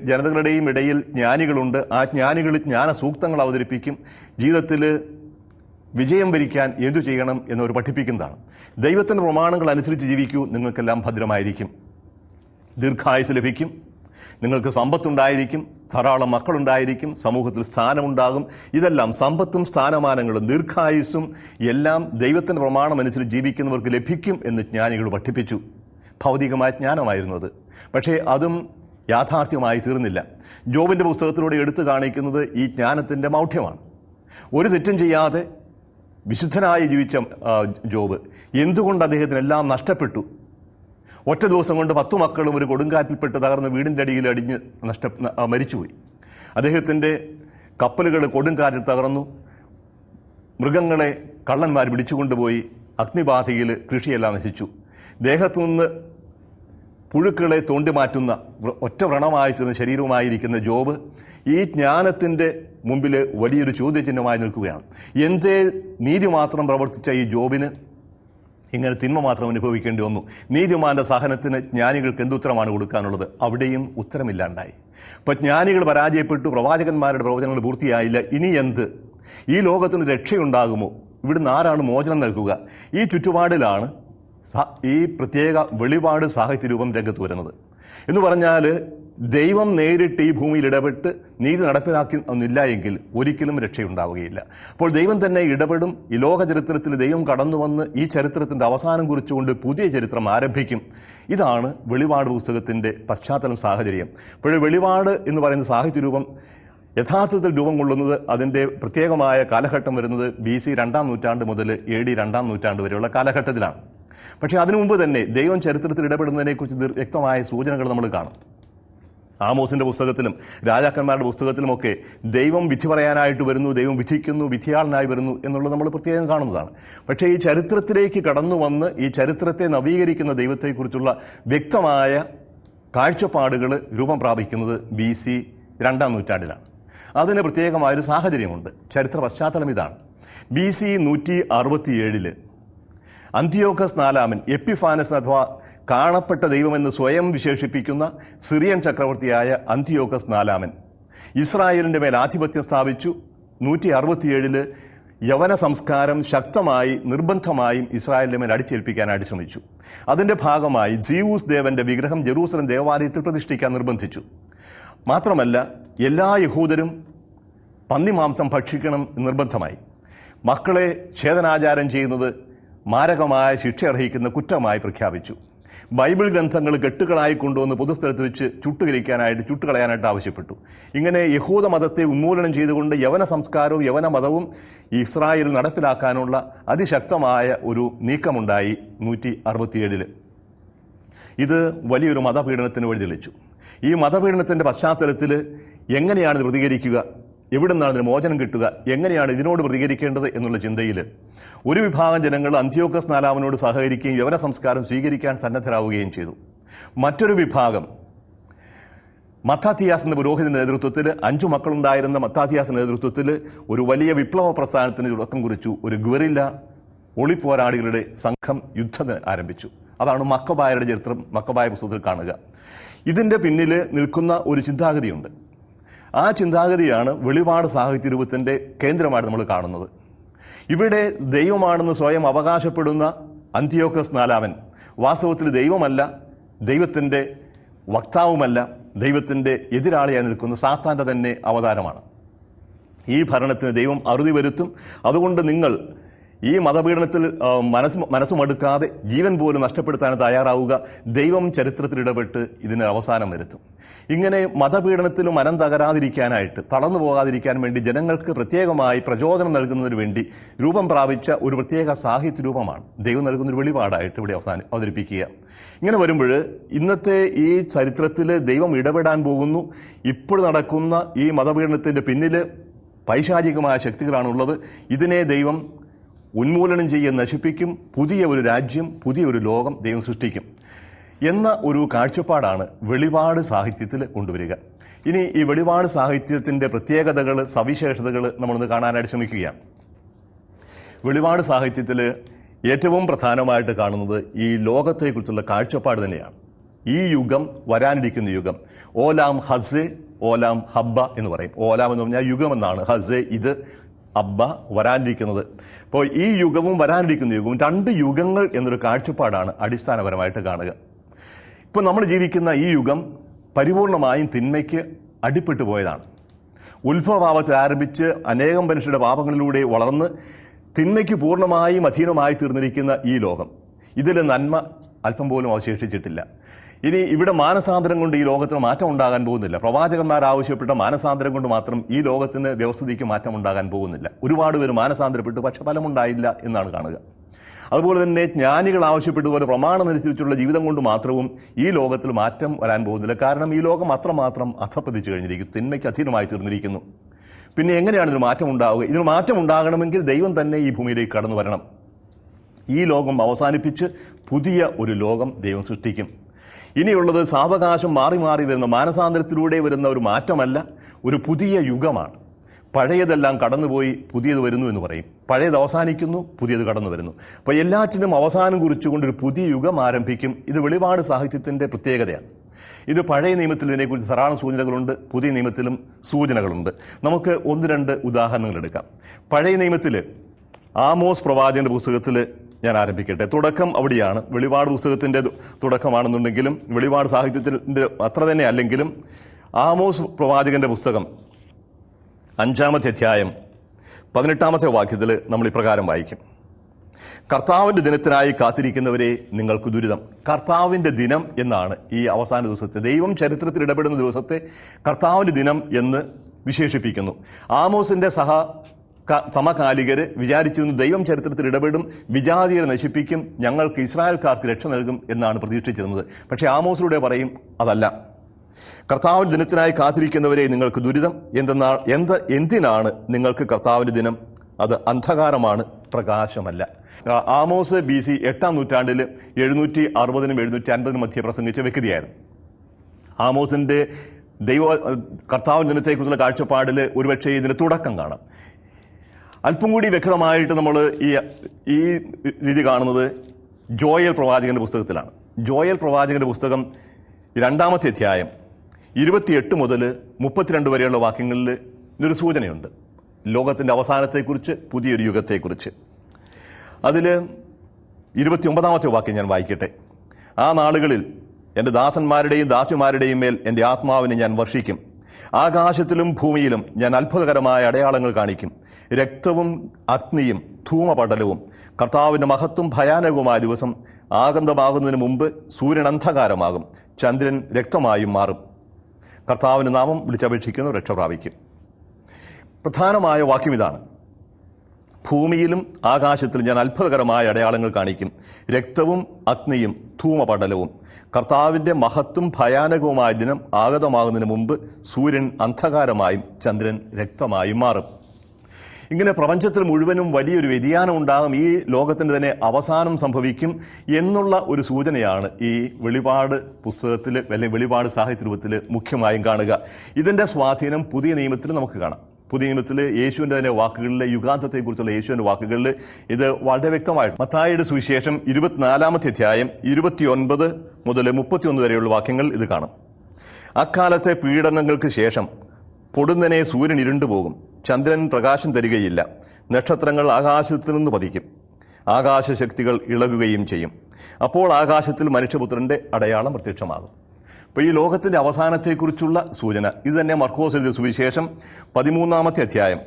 ജനതകളുടെയും ഇടയിൽ ജ്ഞാനികളുണ്ട്. ആ ജ്ഞാനികൾ ജ്ഞാന സൂക്തങ്ങൾ അവതരിപ്പിക്കും. ജീവിതത്തിൽ വിജയം വരിക്കാൻ എന്തു ചെയ്യണം എന്നവർ പഠിപ്പിക്കുന്നതാണ്. ദൈവത്തിൻ്റെ പ്രമാണങ്ങൾ അനുസരിച്ച് ജീവിക്കൂ, നിങ്ങൾക്കെല്ലാം ഭദ്രമായിരിക്കും, ദീർഘായുസ് ലഭിക്കും, നിങ്ങൾക്ക് സമ്പത്തുണ്ടായിരിക്കും, ധാരാളം മക്കളുണ്ടായിരിക്കും, സമൂഹത്തിൽ സ്ഥാനമുണ്ടാകും. ഇതെല്ലാം സമ്പത്തും സ്ഥാനമാനങ്ങളും ദീർഘായുസ്സും എല്ലാം ദൈവത്തിൻ്റെ പ്രമാണം അനുസരിച്ച് ജീവിക്കുന്നവർക്ക് ലഭിക്കും എന്ന് ജ്ഞാനികൾ പഠിപ്പിച്ചു. ഭൗതികമായ ജ്ഞാനമായിരുന്നു അത്. പക്ഷേ അതും യാഥാർത്ഥ്യമായി തീർന്നില്ല. ജോബിൻ്റെ പുസ്തകത്തിലൂടെ എടുത്തു കാണിക്കുന്നത് ഈ ജ്ഞാനത്തിൻ്റെ മൗഢ്യമാണ്. ഒരു തെറ്റും ചെയ്യാതെ വിശുദ്ധനായി ജീവിച്ച ജോബ് എന്തുകൊണ്ട് അദ്ദേഹത്തിനെല്ലാം നഷ്ടപ്പെട്ടു? ഒറ്റ ദിവസം കൊണ്ട് 10 മക്കളും ഒരു കൊടുങ്കാറ്റിൽപ്പെട്ട് തകർന്ന് വീടിൻ്റെ അടിയിൽ അടിഞ്ഞ് മരിച്ചുപോയി. അദ്ദേഹത്തിൻ്റെ കപ്പലുകൾ കൊടുങ്കാറ്റിൽ തകർന്നു. മൃഗങ്ങളെ കള്ളന്മാർ പിടിച്ചുകൊണ്ടുപോയി. അഗ്നിബാധയിൽ കൃഷിയെല്ലാം നശിച്ചു. ദേഹത്തു നിന്ന് പുഴുക്കളെ തോണ്ടിമാറ്റുന്ന ഒറ്റ വ്രണമായി തീർന്ന ശരീരവുമായിരിക്കുന്ന ജോബ് ഈ ജ്ഞാനത്തിൻ്റെ മുമ്പിൽ വലിയൊരു ചോദ്യചിഹ്നമായി നിൽക്കുകയാണ്. എന്തേ നീതി മാത്രം പ്രവർത്തിച്ച ഈ ജോബിന് ഇങ്ങനെ തിന്മ മാത്രം അനുഭവിക്കേണ്ടി വന്നു? നീതിമാന്റെ സഹനത്തിന് ജ്ഞാനികൾക്ക് എന്തുത്തരമാണ് കൊടുക്കാനുള്ളത്? അവിടെയും ഉത്തരമില്ലാണ്ടായി. അപ്പോൾ ജ്ഞാനികൾ പരാജയപ്പെട്ടു, പ്രവാചകന്മാരുടെ പ്രവചനങ്ങൾ പൂർത്തിയായില്ല. ഇനി എന്ത്? ഈ ലോകത്തിന് രക്ഷയുണ്ടാകുമോ? ഇവിടുന്ന് ആരാണ് മോചനം നൽകുക? ഈ ചുറ്റുപാടിലാണ് ഈ പ്രത്യേക വെളിപാട് സാഹിത്യരൂപം രംഗത്ത് വരുന്നത്. എന്ന് പറഞ്ഞാൽ ദൈവം നേരിട്ട് ഈ ഭൂമിയിൽ ഇടപെട്ട് നീതി നടപ്പിലാക്കി ഒന്നില്ല എങ്കിൽ ഒരിക്കലും രക്ഷയുണ്ടാവുകയില്ല. അപ്പോൾ ദൈവം തന്നെ ഇടപെടും. ഈ ലോക ചരിത്രത്തിൽ ദൈവം കടന്നു വന്ന് ഈ ചരിത്രത്തിൻ്റെ അവസാനം കുറിച്ചുകൊണ്ട് പുതിയ ചരിത്രം ആരംഭിക്കും. ഇതാണ് വെളിപാട് പുസ്തകത്തിൻ്റെ പശ്ചാത്തലം, സാഹചര്യം. അപ്പോൾ വെളിപാട് എന്ന് പറയുന്ന സാഹിത്യരൂപം യഥാർത്ഥത്തിൽ രൂപം കൊള്ളുന്നത് അതിൻ്റെ പ്രത്യേകമായ കാലഘട്ടം വരുന്നത് BC 2-ാം നൂറ്റാണ്ട് മുതൽ AD 2-ാം നൂറ്റാണ്ട് വരെയുള്ള കാലഘട്ടത്തിലാണ്. പക്ഷേ അതിനു മുമ്പ് തന്നെ ദൈവം ചരിത്രത്തിൽ ഇടപെടുന്നതിനെക്കുറിച്ച് വ്യക്തമായ സൂചനകൾ നമ്മൾ കാണും. ആമോസിൻ്റെ പുസ്തകത്തിലും രാജാക്കന്മാരുടെ പുസ്തകത്തിലുമൊക്കെ ദൈവം വിധി പറയാനായിട്ട് വരുന്നു, ദൈവം വിധിക്കുന്നു, വിധിയാളനായി വരുന്നു എന്നുള്ളത് നമ്മൾ പ്രത്യേകം കാണുന്നതാണ്. പക്ഷേ ഈ ചരിത്രത്തിലേക്ക് കടന്നു വന്ന് ഈ ചരിത്രത്തെ നവീകരിക്കുന്ന ദൈവത്തെക്കുറിച്ചുള്ള വ്യക്തമായ കാഴ്ചപ്പാടുകൾ രൂപം പ്രാപിക്കുന്നത് BC 2-ാം നൂറ്റാണ്ടിലാണ്. അതിന് പ്രത്യേകമായൊരു സാഹചര്യമുണ്ട്. ചരിത്ര പശ്ചാത്തലം ഇതാണ്. BC 167 അന്തിയോക്കസ് നാലാമൻ, എപ്പിഫാനസ് അഥവാ കാണപ്പെട്ട ദൈവമെന്ന് സ്വയം വിശേഷിപ്പിക്കുന്ന സിറിയൻ ചക്രവർത്തിയായ അന്തിയോക്കസ് നാലാമൻ ഇസ്രായേലിൻ്റെ മേൽ ആധിപത്യം സ്ഥാപിച്ചു. 167 യവന സംസ്കാരം ശക്തമായി നിർബന്ധമായും ഇസ്രായേലിൻ്റെ മേൽ അടിച്ചേൽപ്പിക്കാനായിട്ട് ശ്രമിച്ചു. അതിൻ്റെ ഭാഗമായി ജീവൂസ് ദേവൻ്റെ വിഗ്രഹം ജെറൂസലം ദേവാലയത്തിൽ പ്രതിഷ്ഠിക്കാൻ നിർബന്ധിച്ചു. മാത്രമല്ല എല്ലാ യഹൂദരും പന്നിമാംസം ഭക്ഷിക്കണം നിർബന്ധമായി. മക്കളെ ഛേദനാചാരം ചെയ്യുന്നത് മാരകമായ ശിക്ഷ അർഹിക്കുന്ന കുറ്റമായി പ്രഖ്യാപിച്ചു. ബൈബിൾ ഗ്രന്ഥങ്ങൾ കെട്ടുകളായി കൊണ്ടുവന്ന് പൊതുസ്ഥലത്ത് വെച്ച് ചുട്ടുകളയാനായിട്ട് ആവശ്യപ്പെട്ടു. ഇങ്ങനെ യഹൂദ മതത്തെ ഉന്മൂലനം ചെയ്തുകൊണ്ട് യവന സംസ്കാരവും യവന മതവും ഇസ്രായേൽ നടപ്പിലാക്കാനുള്ള അതിശക്തമായ ഒരു നീക്കമുണ്ടായി 167. ഇത് വലിയൊരു മതപീഡനത്തിന് വഴിതെളിച്ചു. ഈ മതപീഡനത്തിൻ്റെ പശ്ചാത്തലത്തിൽ എങ്ങനെയാണ് ഇത് പ്രതികരിക്കുക, എവിടെ നിന്നാണ് ഇതിന് മോചനം കിട്ടുക, എങ്ങനെയാണ് ഇതിനോട് പ്രതികരിക്കേണ്ടത് എന്നുള്ള ചിന്തയിൽ ഒരു വിഭാഗം ജനങ്ങൾ അന്തിയോക്കസ് നാലാമനോട് സഹകരിക്കുകയും യവന സംസ്കാരം സ്വീകരിക്കാൻ സന്നദ്ധരാവുകയും ചെയ്തു. മറ്റൊരു വിഭാഗം മത്താത്തിയാസ് എന്ന പുരോഹിതൻ്റെ നേതൃത്വത്തിൽ 5 മക്കളുണ്ടായിരുന്ന മത്താത്തിയാസിൻ്റെ നേതൃത്വത്തിൽ ഒരു വലിയ വിപ്ലവ പ്രസ്ഥാനത്തിന് തുടക്കം കുറിച്ചു. ഒരു ഗുവറില്ല ഒളിപ്പോരാളികളുടെ സംഘം യുദ്ധം ആരംഭിച്ചു. അതാണ് മക്കബായരുടെ ചരിത്രം മക്കബായ പുസ്തകത്തിൽ കാണുക. ഇതിൻ്റെ പിന്നിൽ നിൽക്കുന്ന ഒരു ചിന്താഗതിയുണ്ട്. ആ ചിന്താഗതിയാണ് വെളിപാട് സാഹിത്യരൂപത്തിൻ്റെ കേന്ദ്രമായിട്ട് നമ്മൾ കാണുന്നത്. ഇവിടെ ദൈവമാണെന്ന് സ്വയം അവകാശപ്പെടുന്ന അന്തിയോക്കസ് നാലാമൻ വാസ്തവത്തിൽ ദൈവമല്ല, ദൈവത്തിൻ്റെ വക്താവുമല്ല, ദൈവത്തിൻ്റെ എതിരാളിയായി നിൽക്കുന്ന സാത്താൻ്റെ തന്നെ അവതാരമാണ്. ഈ ഭരണത്തിന് ദൈവം അറുതി വരുത്തും. അതുകൊണ്ട് നിങ്ങൾ ഈ മതപീഡനത്തിൽ മനസ്സുമടുക്കാതെ ജീവൻ പോലും നഷ്ടപ്പെടുത്താൻ തയ്യാറാവുക. ദൈവം ചരിത്രത്തിൽ ഇടപെട്ട് ഇതിന് അവസാനം വരുത്തും. ഇങ്ങനെ മതപീഡനത്തിലും മനം തകരാതിരിക്കാനായിട്ട്, തളർന്നു പോകാതിരിക്കാൻ വേണ്ടി ജനങ്ങൾക്ക് പ്രത്യേകമായി പ്രചോദനം നൽകുന്നതിന് വേണ്ടി രൂപം പ്രാപിച്ച ഒരു പ്രത്യേക സാഹിത്യ രൂപമാണ് ദൈവം നൽകുന്നൊരു വെളിപാടായിട്ട് ഇവിടെ അവതരിപ്പിക്കുക. ഇങ്ങനെ വരുമ്പോൾ ഇന്നത്തെ ഈ ചരിത്രത്തിൽ ദൈവം ഇടപെടാൻ പോകുന്നു. ഇപ്പോൾ നടക്കുന്ന ഈ മതപീഡനത്തിൻ്റെ പിന്നിൽ പൈശാചികമായ ശക്തികളാണുള്ളത്. ഇതിനെ ദൈവം ഉന്മൂലനം ചെയ്ത് നശിപ്പിക്കും. പുതിയ ഒരു രാജ്യം, പുതിയൊരു ലോകം ദൈവം സൃഷ്ടിക്കും എന്ന ഒരു കാഴ്ചപ്പാടാണ് വെളിപാട് സാഹിത്യത്തിൽ കൊണ്ടുവരിക. ഇനി ഈ വെളിപാട് സാഹിത്യത്തിൻ്റെ പ്രത്യേകതകൾ, സവിശേഷതകൾ നമ്മളൊന്ന് കാണാനായിട്ട് ശ്രമിക്കുകയാണ്. വെളിപാട് സാഹിത്യത്തിൽ ഏറ്റവും പ്രധാനമായിട്ട് കാണുന്നത് ഈ ലോകത്തെക്കുറിച്ചുള്ള കാഴ്ചപ്പാട് തന്നെയാണ്. ഈ യുഗം, വരാനിരിക്കുന്ന യുഗം, ഓലാം ഹസെ, ഓലാം ഹബ്ബ എന്ന് പറയും. ഓലാം എന്ന് പറഞ്ഞാൽ യുഗം എന്നാണ്, ഹസെ ഇത്, അബ്ബ വരാനിരിക്കുന്നത്. അപ്പോൾ ഈ യുഗവും വരാനിരിക്കുന്ന യുഗവും 2 യുഗങ്ങൾ എന്നൊരു കാഴ്ചപ്പാടാണ് അടിസ്ഥാനപരമായിട്ട് കാണുക. ഇപ്പോൾ നമ്മൾ ജീവിക്കുന്ന ഈ യുഗം പരിപൂർണമായും തിന്മയ്ക്ക് അടിപ്പെട്ടു പോയതാണ്. ഉത്ഭവഭാവത്തിൽ ആരംഭിച്ച് അനേകം മനുഷ്യരുടെ പാപങ്ങളിലൂടെ വളർന്ന് തിന്മയ്ക്ക് പൂർണ്ണമായും അധീനമായി തീർന്നിരിക്കുന്ന ഈ ലോകം, ഇതിൽ നന്മ അല്പം പോലും അവശേഷിച്ചിട്ടില്ല. ഇനി ഇവിടെ മാനസാന്തരം കൊണ്ട് ഈ ലോകത്തിന് മാറ്റം ഉണ്ടാകാൻ പോകുന്നില്ല. പ്രവാചകന്മാർ ആവശ്യപ്പെട്ട മാനസാന്തരം കൊണ്ട് മാത്രം ഈ ലോകത്തിന് വ്യവസ്ഥിതിക്ക് മാറ്റം ഉണ്ടാകാൻ പോകുന്നില്ല. ഒരുപാട് പേര് മാനസാന്തരപ്പെട്ടു, പക്ഷെ ഫലമുണ്ടായില്ല എന്നാണ് കാണുക. അതുപോലെ തന്നെ ജ്ഞാനികൾ ആവശ്യപ്പെട്ടതുപോലെ പ്രമാണമനുസരിച്ചുള്ള ജീവിതം കൊണ്ട് മാത്രവും ഈ ലോകത്തിൽ മാറ്റം വരാൻ പോകുന്നില്ല. കാരണം ഈ ലോകം അത്രമാത്രം അധപ്പതിച്ചു കഴിഞ്ഞിരിക്കുന്നു, തിന്മയ്ക്ക് അധീനമായി തീർന്നിരിക്കുന്നു. പിന്നെ എങ്ങനെയാണ് ഇതിന് മാറ്റം ഉണ്ടാവുക? ഇതിന് മാറ്റം ഉണ്ടാകണമെങ്കിൽ ദൈവം തന്നെ ഈ ഭൂമിയിലേക്ക് കടന്നു വരണം. ഈ ലോകം അവസാനിപ്പിച്ച് പുതിയ ഒരു ലോകം ദൈവം സൃഷ്ടിക്കും. ഇനിയുള്ളത് സാവകാശം മാറി മാറി വരുന്ന മാനസാന്തരത്തിലൂടെ വരുന്ന ഒരു മാറ്റമല്ല, ഒരു പുതിയ യുഗമാണ്. പഴയതെല്ലാം കടന്നുപോയി പുതിയത് വരുന്നു എന്ന് പറയും. പഴയത് അവസാനിക്കുന്നു, പുതിയത് കടന്നു വരുന്നു. അപ്പോൾ എല്ലാറ്റിനും അവസാനം കുറിച്ചുകൊണ്ടൊരു പുതിയ യുഗം ആരംഭിക്കും. ഇത് വെളിപാട് സാഹിത്യത്തിൻ്റെ പ്രത്യേകതയാണ്. ഇത് പഴയ നിയമത്തിൽ ഇതിനെക്കുറിച്ച് ധാരാളം സൂചനകളുണ്ട്, പുതിയ നിയമത്തിലും സൂചനകളുണ്ട്. നമുക്ക് 1-2 ഉദാഹരണങ്ങൾ എടുക്കാം. പഴയ നിയമത്തിൽ ആമോസ് പ്രവാചകൻ്റെ പുസ്തകത്തിൽ ഞാൻ ആരംഭിക്കട്ടെ. തുടക്കം അവിടെയാണ്. വെളിപാട് പുസ്തകത്തിൻ്റെ തുടക്കമാണെന്നുണ്ടെങ്കിലും വെളിപാട് സാഹിത്യത്തിൻ്റെ അത്ര തന്നെ അല്ലെങ്കിലും ആമോസ് പ്രവാചകൻ്റെ പുസ്തകം 5-ാമത്തെ അധ്യായം 18-ാമത്തെ വാക്യത്തിൽ നമ്മൾ ഇപ്രകാരം വായിക്കും: കർത്താവിൻ്റെ ദിനത്തിനായി കാത്തിരിക്കുന്നവരെ നിങ്ങൾക്ക് ദുരിതം. കർത്താവിൻ്റെ ദിനം എന്നാണ് ഈ അവസാന ദിവസത്തെ, ദൈവം ചരിത്രത്തിൽ ഇടപെടുന്ന ദിവസത്തെ കർത്താവിൻ്റെ ദിനം എന്ന് വിശേഷിപ്പിക്കുന്നു. ആമോസിൻ്റെ സമകാലികർ വിചാരിച്ചിരുന്നു ദൈവം ചരിത്രത്തിൽ ഇടപെടും, വിജാതിയരെ നശിപ്പിക്കും, ഞങ്ങൾക്ക് ഇസ്രായേൽക്കാർക്ക് രക്ഷ നൽകും എന്നാണ് പ്രതീക്ഷിച്ചിരുന്നത്. പക്ഷേ ആമോസിലൂടെ പറയും അതല്ല. കർത്താവിൻ്റെ ദിനത്തിനായി കാത്തിരിക്കുന്നവരെ നിങ്ങൾക്ക് ദുരിതം. എന്തിനാണ് നിങ്ങൾക്ക് കർത്താവിൻ്റെ ദിനം? അത് അന്ധകാരമാണ്, പ്രകാശമല്ല. ആമോസ് BC 8-ാം നൂറ്റാണ്ടിൽ 760-നും 750-നും മധ്യേ പ്രസംഗിച്ച വ്യക്തിയായിരുന്നു. ആമോസിൻ്റെ കർത്താവിൻ്റെ ദിനത്തെക്കുറിച്ചുള്ള കാഴ്ചപ്പാടിൽ ഒരുപക്ഷെ ഇതിന് തുടക്കം കാണാം. അല്പം കൂടി വ്യക്തമായിട്ട് നമ്മൾ ഈ രീതി കാണുന്നത് ജോയൽ പ്രവാചകൻ്റെ പുസ്തകത്തിലാണ്. ജോയൽ പ്രവാചകൻ്റെ പുസ്തകം 2-ാമത്തെ അധ്യായം 28 മുതൽ 32 വരെയുള്ള വാക്യങ്ങളിൽ ഇതൊരു സൂചനയുണ്ട്. ലോകത്തിൻ്റെ അവസാനത്തെക്കുറിച്ച്, പുതിയൊരു യുഗത്തെക്കുറിച്ച്. അതിൽ 29-ാമത്തെ വാക്യം ഞാൻ വായിക്കട്ടെ. ആ നാളുകളിൽ എൻ്റെ ദാസന്മാരുടെയും ദാസിമാരുടെയും മേൽ എൻ്റെ ആത്മാവിനെ ഞാൻ വർഷിക്കും. ആകാശത്തിലും ഭൂമിയിലും ഞാൻ അത്ഭുതകരമായ അടയാളങ്ങൾ കാണിക്കും. രക്തവും അഗ്നിയും ധൂമപടലവും. കർത്താവിൻ്റെ മഹത്വം ഭയാനകവുമായ ദിവസം ആഗതമാകുന്നതിന് മുമ്പ് സൂര്യൻ അന്ധകാരമാകും, ചന്ദ്രൻ രക്തമായും മാറും. കർത്താവിൻ്റെ നാമം വിളിച്ചപേക്ഷിക്കുന്നു, രക്ഷ പ്രാപിക്കും. പ്രധാനമായ വാക്യം ഇതാണ്: ഭൂമിയിലും ആകാശത്തിലും ഞാൻ അത്ഭുതകരമായ അടയാളങ്ങൾ കാണിക്കും. രക്തവും അഗ്നിയും ധൂമപടലവും. കർത്താവിൻ്റെ മഹത്വം ഭയാനകവുമായ ദിനം ആഗതമാകുന്നതിന് മുമ്പ് സൂര്യൻ അന്ധകാരമായും ചന്ദ്രൻ രക്തമായും മാറും. ഇങ്ങനെ പ്രപഞ്ചത്തിൽ മുഴുവനും വലിയൊരു വ്യതിയാനം ഉണ്ടാകും, ഈ ലോകത്തിൻ്റെ തന്നെ അവസാനം സംഭവിക്കും എന്നുള്ള ഒരു സൂചനയാണ് ഈ വെളിപാട് പുസ്തകത്തിൽ അല്ലെങ്കിൽ വെളിപാട് സാഹിത്യരൂപത്തിൽ മുഖ്യമായും കാണുക. ഇതിൻ്റെ സ്വാധീനം പുതിയ നിയമത്തിൽ നമുക്ക് കാണാം. പുതിയ നിയമത്തിൽ യേശുവിൻ്റെ തന്നെ വാക്കുകളിൽ, യുഗാന്തത്തെക്കുറിച്ചുള്ള യേശുവിൻ്റെ വാക്കുകളിൽ ഇത് വളരെ വ്യക്തമായിട്ട്. മത്തായിയുടെ സുവിശേഷം 24-ാമത്തെ അധ്യായം 29 മുതൽ 31 വരെയുള്ള വാക്യങ്ങൾ ഇത് കാണും. അക്കാലത്തെ പീഡനങ്ങൾക്ക് ശേഷം പൊടുന്നനെ സൂര്യൻ ഇരുണ്ടുപോകും, ചന്ദ്രൻ പ്രകാശം തരികയില്ല, നക്ഷത്രങ്ങൾ ആകാശത്തിൽ നിന്ന് പതിക്കും, ആകാശശക്തികൾ ഇളകുകയും ചെയ്യും. അപ്പോൾ ആകാശത്തിൽ മനുഷ്യപുത്രൻ്റെ അടയാളം പ്രത്യക്ഷമാകും. അപ്പോൾ ഈ ലോകത്തിൻ്റെ അവസാനത്തെക്കുറിച്ചുള്ള സൂചന ഇത് തന്നെ മർക്കോസ് എഴുതിയ സുവിശേഷം 13-ാമത്തെ അധ്യായം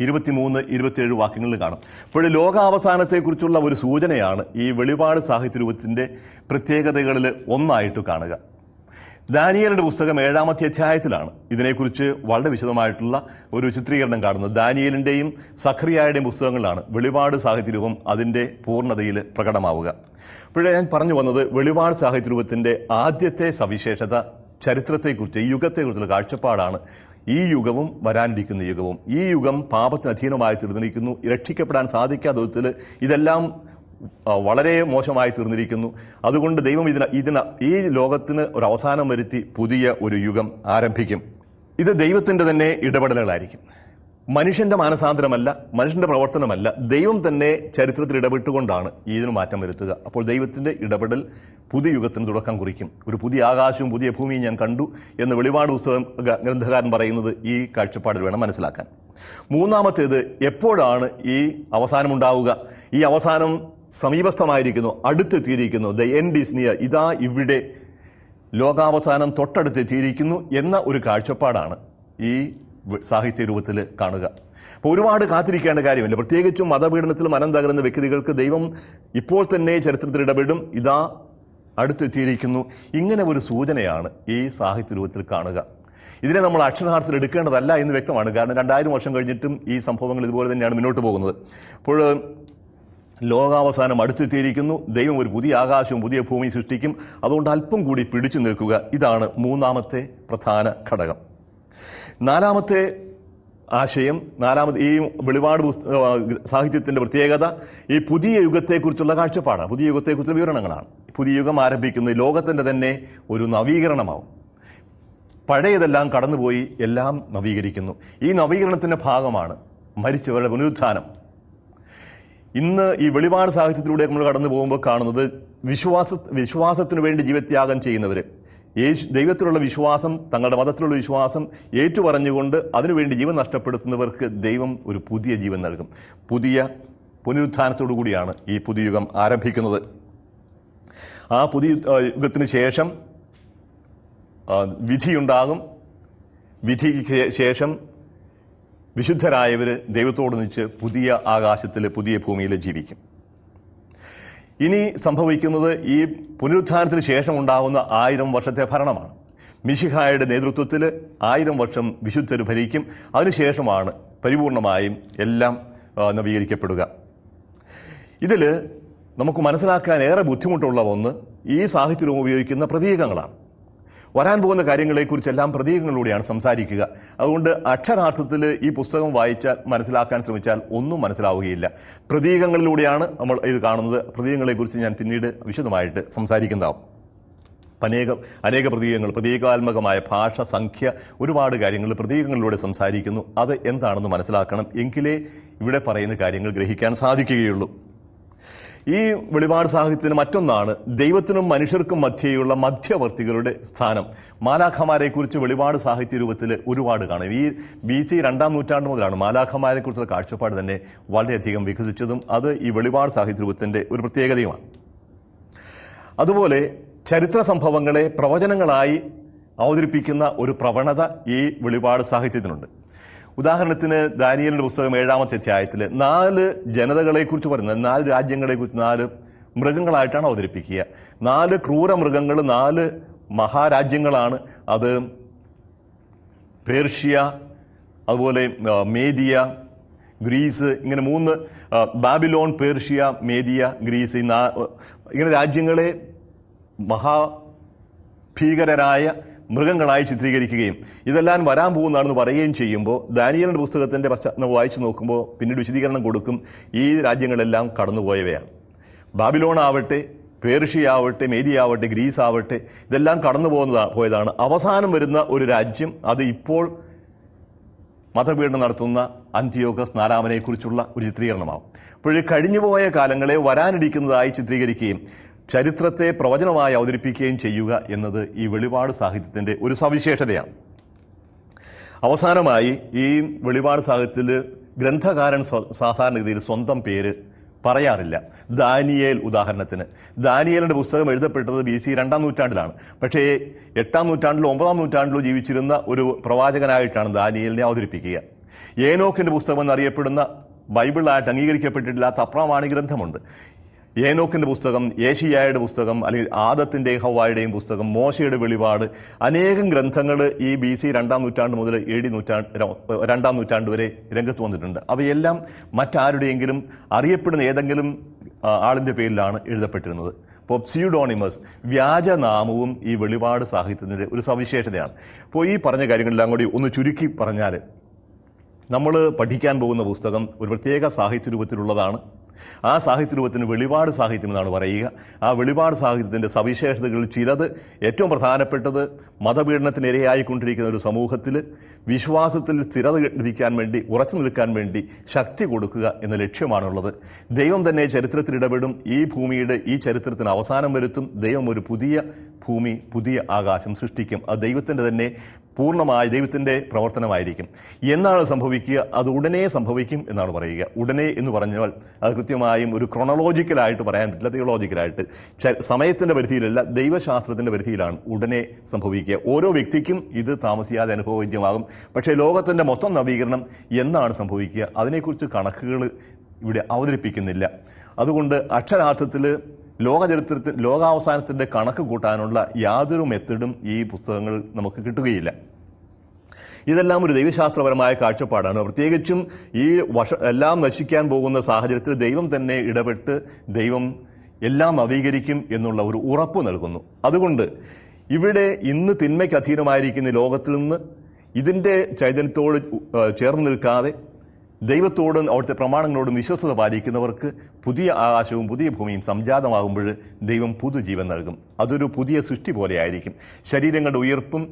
23-27 വാക്യങ്ങളിൽ കാണും. അപ്പോൾ ലോകാവസാനത്തെക്കുറിച്ചുള്ള ഒരു സൂചനയാണ് ഈ വെളിപാട് സാഹിത്യരൂപത്തിൻ്റെ പ്രത്യേകതകളിൽ ഒന്നായിട്ട് കാണുക. ദാനിയേലിൻ്റെ പുസ്തകം 7-ാമത്തെ അധ്യായത്തിലാണ് ഇതിനെക്കുറിച്ച് വളരെ വിശദമായിട്ടുള്ള ഒരു ചിത്രീകരണം കാണുന്നത്. ദാനിയേലിൻ്റെയും സഖറിയായുടെയും പുസ്തകങ്ങളിലാണ് വെളിപാട് സാഹിത്യരൂപം അതിൻ്റെ പൂർണ്ണതയിൽ പ്രകടമാവുക. അപ്പോഴേ ഞാൻ പറഞ്ഞു വന്നത് വെളിപാട് സാഹിത്യരൂപത്തിൻ്റെ ആദ്യത്തെ സവിശേഷത ചരിത്രത്തെക്കുറിച്ച്, ഈ യുഗത്തെക്കുറിച്ചുള്ള കാഴ്ചപ്പാടാണ്. ഈ യുഗവും വരാനിരിക്കുന്ന യുഗവും. ഈ യുഗം പാപത്തിന് അധീനമായി തീർന്നിരിക്കുന്നു, രക്ഷിക്കപ്പെടാൻ സാധിക്കാത്ത വിധത്തിൽ ഇതെല്ലാം വളരെ മോശമായി തീർന്നിരിക്കുന്നു. അതുകൊണ്ട് ദൈവം ഈ ലോകത്തിന് ഒരു അവസാനം വരുത്തി പുതിയ ഒരു യുഗം ആരംഭിക്കും. ഇത് ദൈവത്തിൻ്റെ തന്നെ ഇടപെടലുകളായിരിക്കും. മനുഷ്യൻ്റെ മാനസാന്തരമല്ല, മനുഷ്യൻ്റെ പ്രവർത്തനമല്ല, ദൈവം തന്നെ ചരിത്രത്തിൽ ഇടപെട്ടുകൊണ്ടാണ് ഇതിന് മാറ്റം വരുത്തുക. അപ്പോൾ ദൈവത്തിൻ്റെ ഇടപെടൽ പുതിയ യുഗത്തിന് തുടക്കം കുറിക്കും. ഒരു പുതിയ ആകാശവും പുതിയ ഭൂമിയും ഞാൻ കണ്ടു എന്ന് വെളിപാട് പുസ്തകം ഗ്രന്ഥകാരൻ പറയുന്നത് ഈ കാഴ്ചപ്പാടിൽ വേണം മനസ്സിലാക്കാൻ. മൂന്നാമത്തേത്, എപ്പോഴാണ് ഈ അവസാനം ഉണ്ടാവുക? ഈ അവസാനം സമീപസ്ഥമായിരിക്കുന്നു, അടുത്തെത്തിയിരിക്കുന്നു. The end is near. ഇതാ ഇവിടെ ലോകാവസാനം തൊട്ടടുത്തെത്തിയിരിക്കുന്നു എന്ന ഒരു കാഴ്ചപ്പാടാണ് ഈ സാഹിത്യ രൂപത്തിൽ കാണുക. അപ്പോൾ ഒരുപാട് കാത്തിരിക്കേണ്ട കാര്യമില്ല. പ്രത്യേകിച്ചും മതപീഡനത്തിൽ മനം തകരുന്ന വ്യക്തികൾക്ക് ദൈവം ഇപ്പോൾ തന്നെ ചരിത്രത്തിൽ ഇടപെടും, ഇതാ അടുത്തെത്തിയിരിക്കുന്നു. ഇങ്ങനെ ഒരു സൂചനയാണ് ഈ സാഹിത്യ രൂപത്തിൽ കാണുക. ഇതിനെ നമ്മൾ അക്ഷരാർത്ഥത്തിൽ എടുക്കേണ്ടതല്ല എന്ന് വ്യക്തമാണ്. കാരണം 2000 വർഷം കഴിഞ്ഞിട്ടും ഈ സംഭവങ്ങൾ ഇതുപോലെ തന്നെയാണ് മുന്നോട്ട് പോകുന്നത്. അപ്പോൾ ലോകാവസാനം അടുത്തെത്തിയിരിക്കുന്നു, ദൈവം ഒരു പുതിയ ആകാശവും പുതിയ ഭൂമി സൃഷ്ടിക്കും. അതുകൊണ്ട് അല്പം കൂടി പിടിച്ചു നിൽക്കുക. ഇതാണ് മൂന്നാമത്തെ പ്രധാന ഘടകം. നാലാമത്തെ ആശയം, ഈ വെളിപാട് സാഹിത്യത്തിൻ്റെ പ്രത്യേകത ഈ പുതിയ യുഗത്തെക്കുറിച്ചുള്ള കാഴ്ചപ്പാടാണ്, പുതിയ യുഗത്തെക്കുറിച്ചുള്ള വിവരണങ്ങളാണ്. പുതിയ യുഗം ആരംഭിക്കുന്നത് ലോകത്തിൻ്റെ തന്നെ ഒരു നവീകരണമാവും. പഴയതെല്ലാം കടന്നുപോയി എല്ലാം നവീകരിക്കുന്നു. ഈ നവീകരണത്തിൻ്റെ ഭാഗമാണ് മരിച്ചവരുടെ പുനരുത്ഥാനം. ഇന്ന് ഈ വെളിപാട് സാഹിത്യത്തിലൂടെ നമ്മൾ കടന്നു പോകുമ്പോൾ കാണുന്നത് വിശ്വാസത്തിനു വേണ്ടി ജീവത്യാഗം ചെയ്യുന്നവർ, ദൈവത്തിലുള്ള വിശ്വാസം, തങ്ങളുടെ മതത്തിലുള്ള വിശ്വാസം ഏറ്റുപറഞ്ഞുകൊണ്ട് അതിനുവേണ്ടി ജീവൻ നഷ്ടപ്പെടുത്തുന്നവർക്ക് ദൈവം ഒരു പുതിയ ജീവൻ നൽകും. പുതിയ പുനരുത്ഥാനത്തോടു കൂടിയാണ് ഈ പുതിയ യുഗം ആരംഭിക്കുന്നത്. ആ പുതിയ യുഗത്തിന് ശേഷം വിധിയുണ്ടാകും. വിധിക്ക് ശേഷം വിശുദ്ധരായവർ ദൈവത്തോടൊന്നിച്ച് പുതിയ ആകാശത്തിൽ പുതിയ ഭൂമിയിൽ ജീവിക്കും. ഇനി സംഭവിക്കുന്നത് ഈ പുനരുത്ഥാനത്തിന് ശേഷം ഉണ്ടാകുന്ന 1000 വർഷത്തെ ഭരണമാണ്. മിശിഹായുടെ നേതൃത്വത്തിൽ 1000 വർഷം വിശുദ്ധർ ഭരിക്കും. അതിനുശേഷമാണ് പരിപൂർണമായും എല്ലാം നവീകരിക്കപ്പെടുക. ഇതിൽ നമുക്ക് മനസ്സിലാക്കാൻ ഏറെ ബുദ്ധിമുട്ടുള്ള ഒന്ന് ഈ സാഹിത്യം ഉപയോഗിക്കുന്ന പ്രതീകങ്ങളാണ്. വരാൻ പോകുന്ന കാര്യങ്ങളെക്കുറിച്ചെല്ലാം പ്രതീകങ്ങളിലൂടെയാണ് സംസാരിക്കുക. അതുകൊണ്ട് അക്ഷരാർത്ഥത്തിൽ ഈ പുസ്തകം വായിച്ചാൽ മനസ്സിലാക്കാൻ ശ്രമിച്ചാൽ ഒന്നും മനസ്സിലാവുകയില്ല. പ്രതീകങ്ങളിലൂടെയാണ് നമ്മൾ ഇത് കാണുന്നത്. പ്രതീകങ്ങളെക്കുറിച്ച് ഞാൻ പിന്നീട് വിശദമായിട്ട് സംസാരിക്കുന്നതാവും. അനേക പ്രതീകങ്ങൾ, പ്രതീകാത്മകമായ ഭാഷ, സംഖ്യ, ഒരുപാട് കാര്യങ്ങൾ പ്രതീകങ്ങളിലൂടെ സംസാരിക്കുന്നു. അത് എന്താണെന്ന് മനസ്സിലാക്കണം. എങ്കിലേ ഇവിടെ പറയുന്ന കാര്യങ്ങൾ ഗ്രഹിക്കാൻ സാധിക്കുകയുള്ളൂ. ഈ വെളിപാട് സാഹിത്യത്തിന് മറ്റൊന്നാണ് ദൈവത്തിനും മനുഷ്യർക്കും മധ്യേയുള്ള മധ്യവർത്തികളുടെ സ്ഥാനം. മാലാഖമാരെക്കുറിച്ച് വെളിപാട് സാഹിത്യ രൂപത്തിൽ ഒരുപാട് കാണും. ഈ BC 2-ാം നൂറ്റാണ്ട് മുതലാണ് മാലാഖമാരെക്കുറിച്ചുള്ള കാഴ്ചപ്പാട് തന്നെ വളരെയധികം വികസിച്ചതും. അത് ഈ വെളിപാട് സാഹിത്യ രൂപത്തിൻ്റെ ഒരു പ്രത്യേകതയുമാണ്. അതുപോലെ ചരിത്ര സംഭവങ്ങളെ പ്രവചനങ്ങളായി അവതരിപ്പിക്കുന്ന ഒരു പ്രവണത ഈ വെളിപാട് സാഹിത്യത്തിനുണ്ട്. ഉദാഹരണത്തിന് ദാനിയേലിൻ്റെ പുസ്തകം 7-ാമത്തെ അധ്യായത്തിൽ 4 ജനതകളെക്കുറിച്ച് പറയുന്നത്, 4 രാജ്യങ്ങളെക്കുറിച്ച് 4 മൃഗങ്ങളായിട്ടാണ് അവതരിപ്പിക്കുക. 4 ക്രൂര മൃഗങ്ങൾ, 4 മഹാരാജ്യങ്ങളാണ്. അത് പേർഷ്യ, അതുപോലെ മേദിയ, ഗ്രീസ്, ഇങ്ങനെ 3 ബാബിലോൺ, പേർഷ്യ, മേദിയ, ഗ്രീസ്, ഇങ്ങനെ രാജ്യങ്ങളെ മഹാഭീകരരായ മൃഗങ്ങളായി ചിത്രീകരിക്കുകയും ഇതെല്ലാം വരാൻ പോകുന്നതാണെന്ന് പറയുകയും ചെയ്യുമ്പോൾ ദാനിയേലിൻ്റെ പുസ്തകത്തിൻ്റെ വായിച്ചു നോക്കുമ്പോൾ പിന്നീട് വിശദീകരണം കൊടുക്കും. ഈ രാജ്യങ്ങളെല്ലാം കടന്നുപോയവയാണ്. ബാബിലോൺ ആവട്ടെ, പേർഷ്യ ആവട്ടെ, മേദിയ ആവട്ടെ, ഗ്രീസ് ആവട്ടെ, ഇതെല്ലാം പോയതാണ്. അവസാനം വരുന്ന ഒരു രാജ്യം, അത് ഇപ്പോൾ മതപീഡനം നടത്തുന്ന അന്തിയോക്കസ് 4-ാമനെക്കുറിച്ചുള്ള ഒരു ചിത്രീകരണമാവും. അപ്പോൾ കഴിഞ്ഞുപോയ കാലങ്ങളെ വരാനിരിക്കുന്നതായി ചിത്രീകരിക്കുകയും ചരിത്രത്തെ പ്രവചനമായി അവതരിപ്പിക്കുകയും ചെയ്യുക എന്നത് ഈ വെളിപാട് സാഹിത്യത്തിൻ്റെ ഒരു സവിശേഷതയാണ്. അവസാനമായി ഈ വെളിപാട് സാഹിത്യത്തിൽ ഗ്രന്ഥകാരൻ സാധാരണഗതിയിൽ സ്വന്തം പേര് പറയാറില്ല. ദാനിയേൽ, ഉദാഹരണത്തിന് ദാനിയേലിൻ്റെ പുസ്തകം എഴുതപ്പെട്ടത് BC 2-ാം നൂറ്റാണ്ടിലാണ്. പക്ഷേ 8-ാം നൂറ്റാണ്ടിലോ 9-ാം നൂറ്റാണ്ടിലോ ജീവിച്ചിരുന്ന ഒരു പ്രവാചകനായിട്ടാണ് ദാനിയേലിനെ അവതരിപ്പിക്കുക. ഏനോക്കിൻ്റെ പുസ്തകം എന്നറിയപ്പെടുന്ന ബൈബിളായിട്ട് അംഗീകരിക്കപ്പെട്ടിട്ടില്ലാത്ത അപ്രമാണിക ഗ്രന്ഥമുണ്ട്. ഏനോക്കിൻ്റെ പുസ്തകം, ഏശയ്യായുടെ പുസ്തകം, അല്ലെങ്കിൽ ആദത്തിൻ്റെയും ഹവ്വായുടെയും പുസ്തകം, മോശയുടെ വെളിപാട്, അനേകം ഗ്രന്ഥങ്ങൾ ഈ BC 2-ാം നൂറ്റാണ്ട് മുതൽ AD 2-ാം നൂറ്റാണ്ട് വരെ രംഗത്ത് വന്നിട്ടുണ്ട്. അവയെല്ലാം മറ്റാരുടെയെങ്കിലും അറിയപ്പെടുന്ന ഏതെങ്കിലും ആളിൻ്റെ പേരിലാണ് എഴുതപ്പെട്ടിരുന്നത്. അപ്പോൾ സ്യൂഡോണിമസ്, വ്യാജനാമവും ഈ വെളിപാട് സാഹിത്യത്തിൻ്റെ ഒരു സവിശേഷതയാണ്. അപ്പോൾ ഈ പറഞ്ഞ കാര്യങ്ങളെല്ലാം കൂടി ഒന്ന് ചുരുക്കി പറഞ്ഞാൽ, നമ്മൾ പഠിക്കാൻ പോകുന്ന പുസ്തകം ഒരു പ്രത്യേക സാഹിത്യ രൂപത്തിലുള്ളതാണ്. ആ സാഹിത്യ രൂപത്തിന് വെളിപാട് സാഹിത്യം എന്നാണ് പറയുക. ആ വെളിപാട് സാഹിത്യത്തിൻ്റെ സവിശേഷതകളിൽ ചിലത്, ഏറ്റവും പ്രധാനപ്പെട്ടത് മതപീഡനത്തിനിരയായിക്കൊണ്ടിരിക്കുന്ന ഒരു സമൂഹത്തിൽ വിശ്വാസത്തിൽ സ്ഥിരത ലഭിക്കാൻ വേണ്ടി, ഉറച്ചു നിൽക്കാൻ വേണ്ടി ശക്തി കൊടുക്കുക എന്ന ലക്ഷ്യമാണുള്ളത്. ദൈവം തന്നെ ചരിത്രത്തിൽ ഇടപെടും. ഈ ഭൂമിയുടെ ഈ ചരിത്രത്തിന് അവസാനം വരുത്തും. ദൈവം ഒരു പുതിയ ഭൂമി, പുതിയ ആകാശം സൃഷ്ടിക്കും. അത് ദൈവത്തിൻ്റെ തന്നെ പൂർണ്ണമായ ദൈവത്തിൻ്റെ പ്രവർത്തനമായിരിക്കും. എന്നാണ് സംഭവിക്കുക? അത് ഉടനെ സംഭവിക്കും എന്നാണ് പറയുക. ഉടനെ എന്ന് പറഞ്ഞാൽ അത് കൃത്യമായും ഒരു ക്രോണോളജിക്കലായിട്ട് പറയാൻ പറ്റില്ല, തിയോളജിക്കലായിട്ട്. സമയത്തിൻ്റെ പരിധിയിലല്ല, ദൈവശാസ്ത്രത്തിൻ്റെ പരിധിയിലാണ് ഉടനെ സംഭവിക്കുക. ഓരോ വ്യക്തിക്കും ഇത് താമസിയാതെ അനുഭവവേദ്യമാകും. പക്ഷേ ലോകത്തിൻ്റെ മൊത്തം നവീകരണം എന്നാണ് സംഭവിക്കുക? അതിനെക്കുറിച്ച് കണക്കുകൾ ഇവിടെ അവതരിപ്പിക്കുന്നില്ല. അതുകൊണ്ട് അക്ഷരാർത്ഥത്തിൽ ലോകാവസാനത്തിൻ്റെ കണക്ക് കൂട്ടാനുള്ള യാതൊരു മെത്തഡും ഈ പുസ്തകങ്ങൾ നമുക്ക് കിട്ടുകയില്ല. ഇതെല്ലാം ഒരു ദൈവശാസ്ത്രപരമായ കാഴ്ചപ്പാടാണ്. പ്രത്യേകിച്ചും ഈ എല്ലാം നശിക്കാൻ പോകുന്ന സാഹചര്യത്തിൽ ദൈവം തന്നെ ഇടപെട്ട് ദൈവം എല്ലാം നവീകരിക്കും എന്നുള്ള ഒരു ഉറപ്പ് നൽകുന്നു. അതുകൊണ്ട് ഇവിടെ ഇന്ന് തിന്മയ്ക്ക് അധീനമായിരിക്കുന്ന ലോകത്തിൽ നിന്ന് ഇതിൻ്റെ ചൈതന്യത്തോട് ചേർന്ന് നിൽക്കാതെ ദൈവത്തോടും അവിടുത്തെ പ്രമാണങ്ങളോടും വിശ്വസ്തത പാലിക്കുന്നവർക്ക് പുതിയ ആകാശവും പുതിയ ഭൂമിയും സംജാതമാകുമ്പോൾ ദൈവം പുതുജീവൻ നൽകും. അതൊരു പുതിയ സൃഷ്ടി പോലെ ആയിരിക്കും. ശരീരങ്ങളുടെ ഉയർപ്പും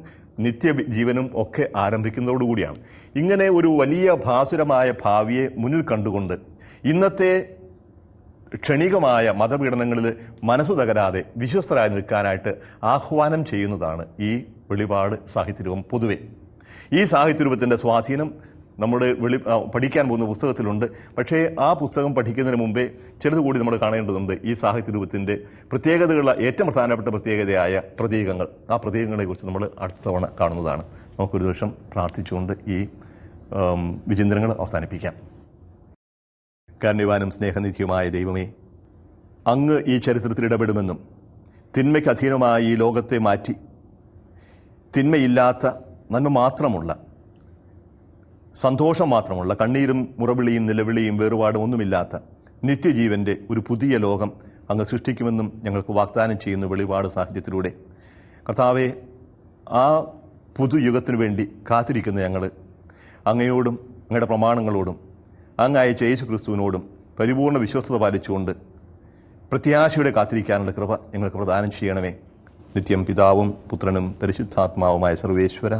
നിത്യജീവനും ഒക്കെ ആരംഭിക്കുന്നതോടുകൂടിയാണ്. ഇങ്ങനെ ഒരു വലിയ ഭാസുരമായ ഭാവിയെ മുന്നിൽ കണ്ടുകൊണ്ട് ഇന്നത്തെ ക്ഷണികമായ മതപീഡനങ്ങളിൽ മനസ്സു തകരാതെ വിശ്വസ്തരായി നിൽക്കാനായിട്ട് ആഹ്വാനം ചെയ്യുന്നതാണ് ഈ വെളിപാട് സാഹിത്യരൂപം. പൊതുവെ ഈ സാഹിത്യരൂപത്തിൻ്റെ സ്വാധീനം നമ്മുടെ പഠിക്കാൻ പോകുന്ന പുസ്തകത്തിലുണ്ട്. പക്ഷേ ആ പുസ്തകം പഠിക്കുന്നതിന് മുമ്പേ ചിലത് കൂടി നമ്മൾ കാണേണ്ടതുണ്ട്. ഈ സാഹിത്യരൂപത്തിൻ്റെ പ്രത്യേകതകളുള്ള ഏറ്റവും പ്രധാനപ്പെട്ട പ്രത്യേകതയായ പ്രതീകങ്ങൾ, ആ പ്രതീകങ്ങളെക്കുറിച്ച് നമ്മൾ അടുത്ത തവണ കാണുന്നതാണ്. നമുക്കൊരു ദിവസം പ്രാർത്ഥിച്ചുകൊണ്ട് ഈ വിചിന്തനങ്ങൾ അവസാനിപ്പിക്കാം. കാരുണ്യവാനും സ്നേഹനിധിയുമായ ദൈവമേ, അങ്ങ് ഈ ചരിത്രത്തിൽ ഇടപെടുമെന്നും തിന്മയ്ക്ക് അധീനമായ ഈ ലോകത്തെ മാറ്റി തിന്മയില്ലാത്ത നന്മ മാത്രമുള്ള, സന്തോഷം മാത്രമുള്ള, കണ്ണീരും മുറവിളിയും നിലവിളിയും വേറുപാടും ഒന്നുമില്ലാത്ത നിത്യജീവൻ്റെ ഒരു പുതിയ ലോകം അങ്ങ് സൃഷ്ടിക്കുമെന്നും ഞങ്ങൾക്ക് വാഗ്ദാനം ചെയ്യുന്ന വെളിപാട് സാഹിത്യത്തിലൂടെ കർത്താവെ, ആ പുതുയുഗത്തിനു വേണ്ടി കാത്തിരിക്കുന്ന ഞങ്ങൾ അങ്ങയോടും അങ്ങയുടെ പ്രമാണങ്ങളോടും അങ്ങ് അയച്ച യേശു ക്രിസ്തുവിനോടും പരിപൂർണ്ണ വിശ്വസ്തത പാലിച്ചുകൊണ്ട് പ്രത്യാശയുടെ കാത്തിരിക്കാനുള്ള കൃപ ഞങ്ങൾക്ക് പ്രദാനം ചെയ്യണമേ. നിത്യം പിതാവും പുത്രനും പരിശുദ്ധാത്മാവുമായ സർവേശ്വര